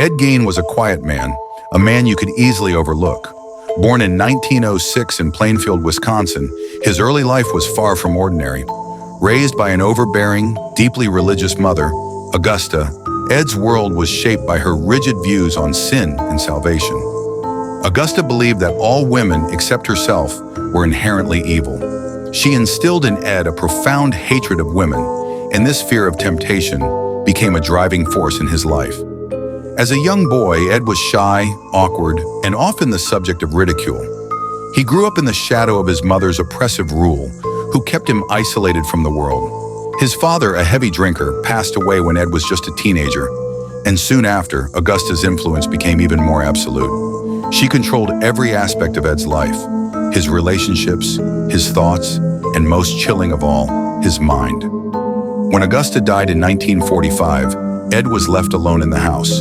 Ed Gein was a quiet man, a man you could easily overlook. Born in 1906 in Plainfield, Wisconsin, his early life was far from ordinary. Raised by an overbearing, deeply religious mother, Augusta, Ed's world was shaped by her rigid views on sin and salvation. Augusta believed that all women, except herself, were inherently evil. She instilled in Ed a profound hatred of women, and this fear of temptation became a driving force in his life. As a young boy, Ed was shy, awkward, and often the subject of ridicule. He grew up in the shadow of his mother's oppressive rule, who kept him isolated from the world. His father, a heavy drinker, passed away when Ed was just a teenager, and soon after, Augusta's influence became even more absolute. She controlled every aspect of Ed's life, his relationships, his thoughts, and most chilling of all, his mind. When Augusta died in 1945, Ed was left alone in the house,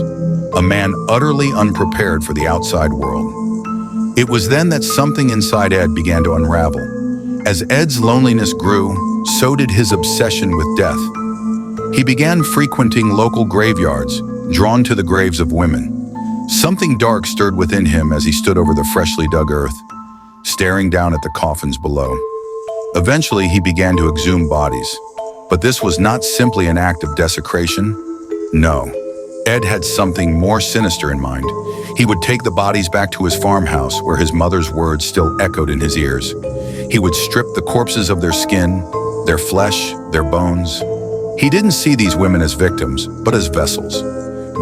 a man utterly unprepared for the outside world. It was then that something inside Ed began to unravel. As Ed's loneliness grew, so did his obsession with death. He began frequenting local graveyards, drawn to the graves of women. Something dark stirred within him as he stood over the freshly dug earth, staring down at the coffins below. Eventually, he began to exhume bodies. But this was not simply an act of desecration. No. Ed had something more sinister in mind. He would take the bodies back to his farmhouse, where his mother's words still echoed in his ears. He would strip the corpses of their skin, their flesh, their bones. He didn't see these women as victims, but as vessels.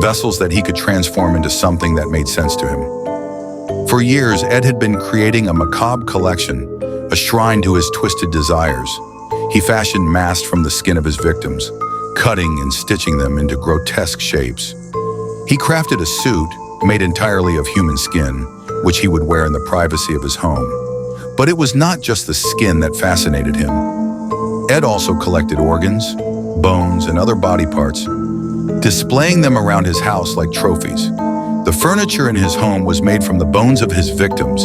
Vessels that he could transform into something that made sense to him. For years, Ed had been creating a macabre collection, a shrine to his twisted desires. He fashioned masks from the skin of his victims, cutting and stitching them into grotesque shapes. He crafted a suit made entirely of human skin, which he would wear in the privacy of his home. But it was not just the skin that fascinated him. Ed also collected organs, bones, and other body parts, displaying them around his house like trophies. The furniture in his home was made from the bones of his victims,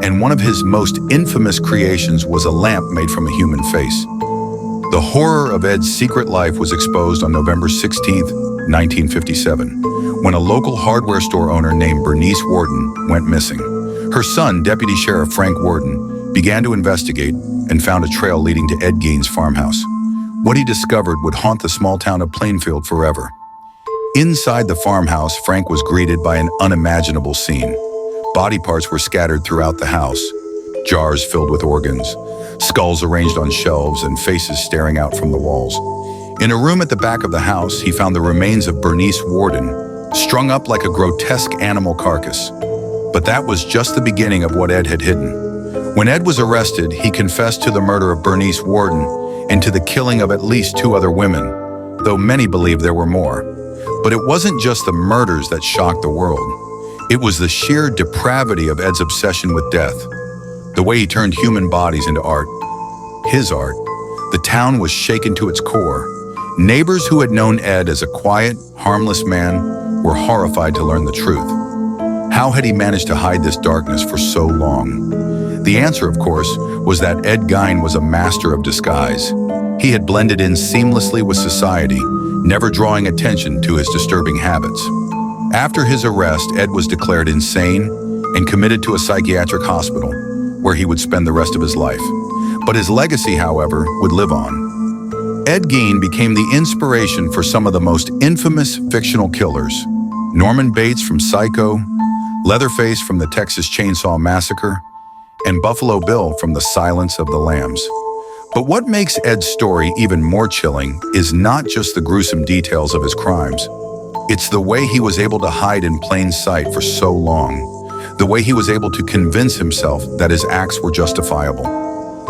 and one of his most infamous creations was a lamp made from a human face. The horror of Ed's secret life was exposed on November 16, 1957, when a local hardware store owner named Bernice Worden went missing. Her son, Deputy Sheriff Frank Worden, began to investigate and found a trail leading to Ed Gein's farmhouse. What he discovered would haunt the small town of Plainfield forever. Inside the farmhouse, Frank was greeted by an unimaginable scene. Body parts were scattered throughout the house, jars filled with organs, skulls arranged on shelves, and faces staring out from the walls. In a room at the back of the house, he found the remains of Bernice Worden, strung up like a grotesque animal carcass. But that was just the beginning of what Ed had hidden. When Ed was arrested, he confessed to the murder of Bernice Worden and to the killing of at least 2 other women, though many believe there were more. But it wasn't just the murders that shocked the world. It was the sheer depravity of Ed's obsession with death. The way he turned human bodies into art, his art. The town was shaken to its core. Neighbors who had known Ed as a quiet, harmless man were horrified to learn the truth. How had he managed to hide this darkness for so long? The answer, of course, was that Ed Gein was a master of disguise. He had blended in seamlessly with society, never drawing attention to his disturbing habits. After his arrest, Ed was declared insane and committed to a psychiatric hospital, where he would spend the rest of his life. But his legacy, however, would live on. Ed Gein became the inspiration for some of the most infamous fictional killers. Norman Bates from Psycho, Leatherface from the Texas Chainsaw Massacre, and Buffalo Bill from The Silence of the Lambs. But what makes Ed's story even more chilling is not just the gruesome details of his crimes. It's the way he was able to hide in plain sight for so long. The way he was able to convince himself that his acts were justifiable.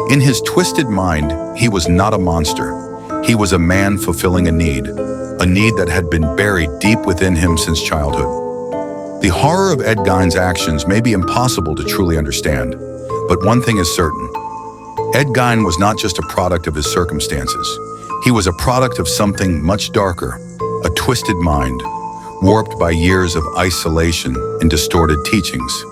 In his twisted mind, he was not a monster. He was a man fulfilling a need that had been buried deep within him since childhood. The horror of Ed Gein's actions may be impossible to truly understand, but one thing is certain. Ed Gein was not just a product of his circumstances. He was a product of something much darker, a twisted mind, warped by years of isolation and distorted teachings.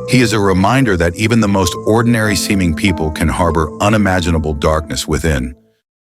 He is a reminder that even the most ordinary-seeming people can harbor unimaginable darkness within,